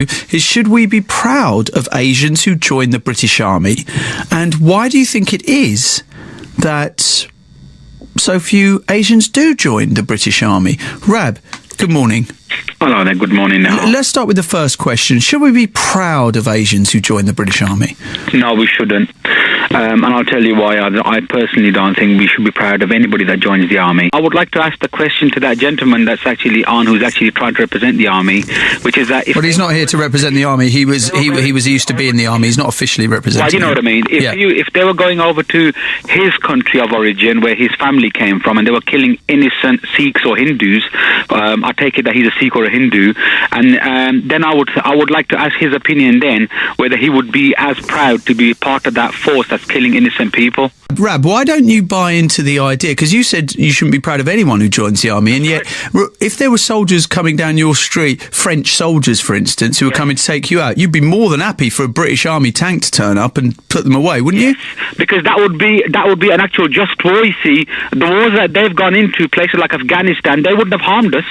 is, should we be proud of Asians who join the British Army? And why do you think it is that so few Asians do join the British Army? Rab, good morning. Hello there, good morning now. Let's start with the first question. Should we be proud of Asians who join the British Army? No, we shouldn't. And I'll tell you why. I personally don't think we should be proud of anybody that joins the army. I would like to ask the question to that gentleman that's actually on, who's actually trying to represent the army, which is that... But he's not here to represent the army. He was used to be in the army. He's not officially representing. Well, you know what I mean. If they were going over to his country of origin, where his family came from, and they were killing innocent Sikhs or Hindus, I take it that he's a Sikh or a Hindu, and then I would like to ask his opinion then, whether he would be as proud to be part of that force that's killing innocent people. Rab, why don't you buy into the idea? Because you said you shouldn't be proud of anyone who joins the army, and yet if there were soldiers coming down your street, French soldiers, for instance, who were coming to take you out, you'd be more than happy for a British Army tank to turn up and put them away, wouldn't you? Because that would be an actual just war. You see, the wars that they've gone into, places like Afghanistan, they wouldn't have harmed us.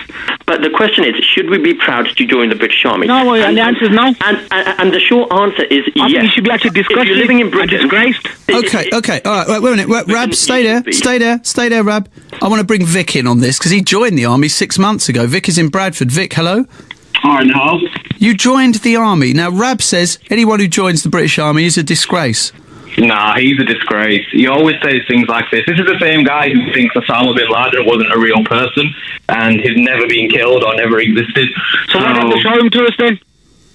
But the question is, should we be proud to join the British Army? No, and the answer is no. And the short answer is yes. I think you should be actually disgraced. If you're living in Britain, disgraced. Okay, all right, wait a minute. Rab, stay there, Rab. I want to bring Vic in on this, because he joined the army 6 months ago. Vic is in Bradford. Vic, hello? Hi, no. You joined the army. Now, Rab says anyone who joins the British Army is a disgrace. Nah, he's a disgrace. He always says things like this. This is the same guy who thinks Osama bin Laden wasn't a real person and he's never been killed or never existed. So why don't they show him to us then?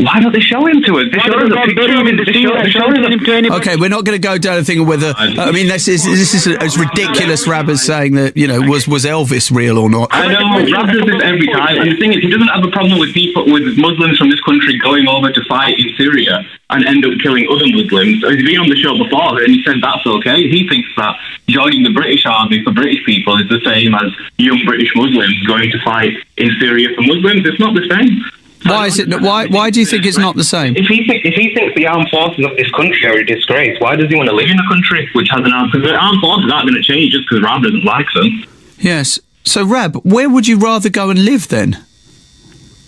Why don't they show him to us? They show us a picture of him. Okay, we're not going to go down the thing of whether... I mean, this is as ridiculous, Rab, as saying that, was Elvis real or not. I know, Rab does this every time. And the thing is, he doesn't have a problem with Muslims from this country going over to fight in Syria and end up killing other Muslims. He's been on the show before and he said that's okay. He thinks that joining the British Army for British people is the same as young British Muslims going to fight in Syria for Muslims. It's not the same. Why is it? Why do you think it's not the same? If he thinks the armed forces of this country are a disgrace, why does he want to live in a country which has an armed? Because the armed forces aren't going to change just because Rab doesn't like them. Yes. So, Rab, where would you rather go and live then?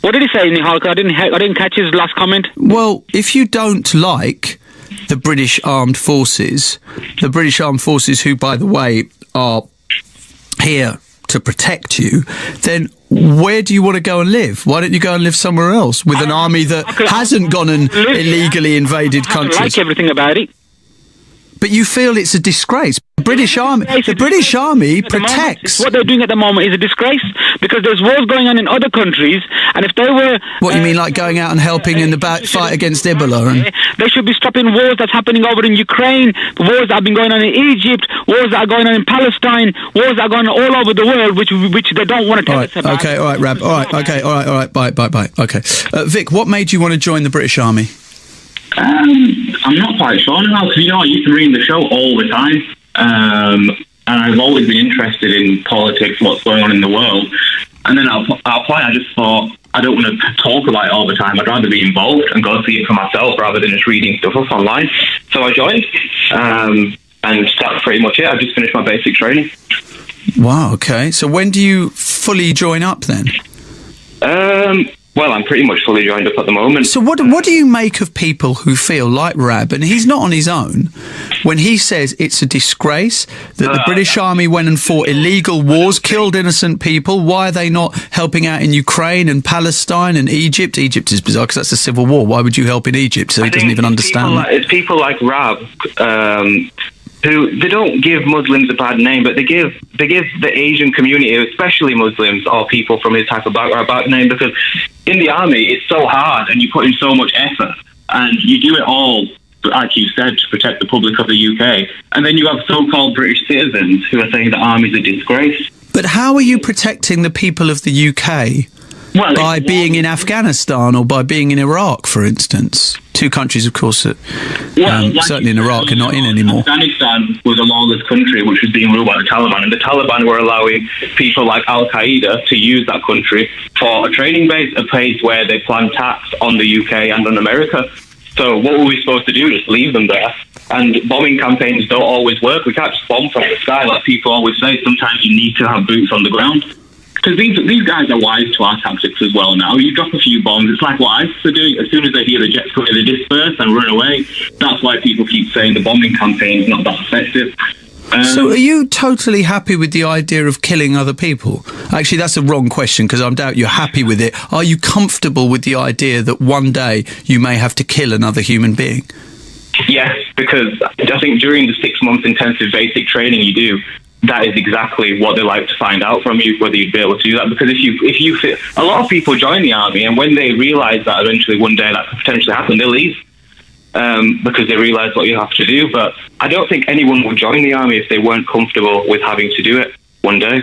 What did he say, Nihalka? I didn't catch his last comment. Well, if you don't like the British Armed Forces, who, by the way, are here to protect you, then where do you want to go and live? Why don't you go and live somewhere else with an army that hasn't gone and illegally invaded countries? I like everything about it. But you feel it's a disgrace. The British Army protects... What they're doing at the moment is a disgrace, because there's wars going on in other countries, and if they were... What, you mean like going out and helping in the fight against Ebola? And... They should be stopping wars that's happening over in Ukraine, wars that have been going on in Egypt, wars that are going on in Palestine, wars that are going on all over the world, which they don't want to tell us about. Okay, all right, Rab. All right, bye. Okay. Vic, what made you want to join the British Army? I'm not quite sure now, because I used to read the show all the time, and I've always been interested in politics, what's going on in the world, and then I'll apply. I just thought, I don't want to talk about it all the time. I'd rather be involved and go see it for myself rather than just reading stuff up online. So I joined, and that's pretty much it. I've just finished my basic training. Wow, okay. So when do you fully join up then? Well, I'm pretty much fully joined up at the moment. So what do you make of people who feel like Rab, and he's not on his own, when he says it's a disgrace that the British Army went and fought illegal wars, killed innocent people? Why are they not helping out in Ukraine and Palestine and Egypt? Egypt is bizarre because that's a civil war. Why would you help in Egypt? So he doesn't even understand. It's people like Rab who they don't give Muslims a bad name, but they give the Asian community, especially Muslims or people from his type of background, a bad name, because in the army it's so hard and you put in so much effort and you do it all, like you said, to protect the public of the UK, and then you have so-called British citizens who are saying the army's a disgrace. But how are you protecting the people of the UK? Well, by being in Afghanistan or by being in Iraq, for instance? Two countries, of course, that certainly in Iraq are not in anymore. Afghanistan was a lawless country which was being ruled by the Taliban, and the Taliban were allowing people like Al-Qaeda to use that country for a training base, a place where they plan attacks on the UK and on America. So what were we supposed to do? Just leave them there? And bombing campaigns don't always work. We can't just bomb from the sky like people always say. Sometimes you need to have boots on the ground. because these guys are wise to our tactics as well now. You drop a few bombs, it's like what ISIS are doing. As soon as they hear the jets coming, they disperse and run away. That's why people keep saying the bombing campaign is not that effective. So are you totally happy with the idea of killing other people? Actually, that's a wrong question, because I doubt you're happy with it. Are you comfortable with the idea that one day you may have to kill another human being? Yes, because I think during the 6 months intensive basic training you do, that is exactly what they like to find out from you, whether you'd be able to do that. Because if you fit, a lot of people join the army, and when they realise that eventually one day that could potentially happen, they leave. Because they realise what you have to do. But I don't think anyone would join the army if they weren't comfortable with having to do it one day.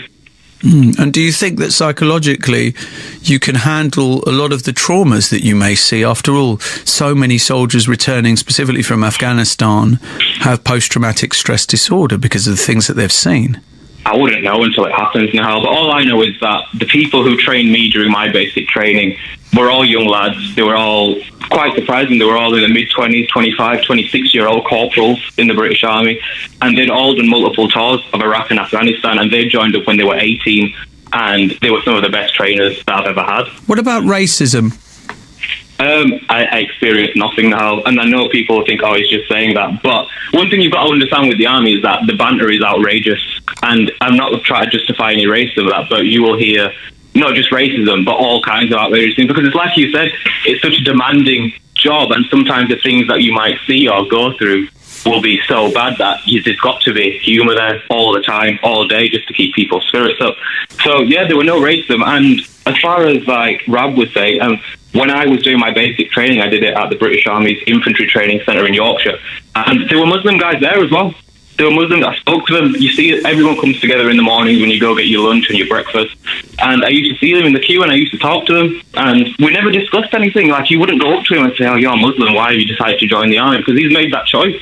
And do you think that psychologically you can handle a lot of the traumas that you may see? After all, so many soldiers returning specifically from Afghanistan have post-traumatic stress disorder because of the things that they've seen. I wouldn't know until it happens now, but all I know is that the people who trained me during my basic training were all young lads. They were all, quite surprising, they were all in the mid-20s, 25, 26-year-old corporals in the British Army, and they'd all done multiple tours of Iraq and Afghanistan, and they joined up when they were 18, and they were some of the best trainers that I've ever had. What about racism? I experienced nothing now, and I know people think, oh, he's just saying that, but one thing you've got to understand with the army is that the banter is outrageous, and I'm not trying to justify any racism of that, but you will hear not just racism, but all kinds of outrageous things, because it's like you said, it's such a demanding job, and sometimes the things that you might see or go through will be so bad that there's got to be humour there all the time, all day, just to keep people's spirits up. So yeah, there were no racism, and as far as like Rab was saying, when I was doing my basic training, I did it at the British Army's Infantry Training Centre in Yorkshire, and there were Muslim guys there as well. They were Muslim. I spoke to them. You see, everyone comes together in the mornings when you go get your lunch and your breakfast. And I used to see them in the queue, and I used to talk to them. And we never discussed anything. Like, you wouldn't go up to him and say, "Oh, you're Muslim. Why have you decided to join the army?" Because he's made that choice.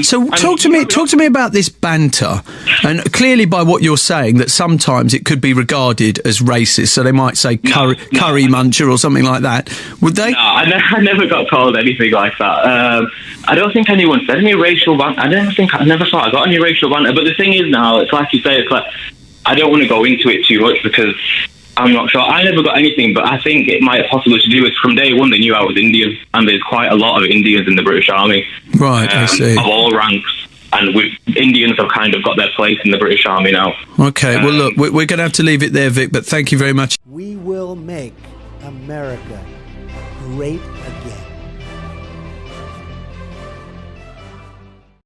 So talk to me about this banter, and clearly by what you're saying that sometimes it could be regarded as racist, so they might say curry muncher or something like that. Would they? No, I never got called anything like that. I don't think anyone said any racial banter. I never thought I got any racial banter. But the thing is now, it's like you say, it's like I don't want to go into it too much because I'm not sure. I never got anything, but I think it might have possibly to do with from day one they knew I was Indian, and there's quite a lot of Indians in the British Army. Right, I see. Of all ranks. And Indians have kind of got their place in the British Army now. Okay, well look, we're going to have to leave it there, Vic, but thank you very much. We will make America great again.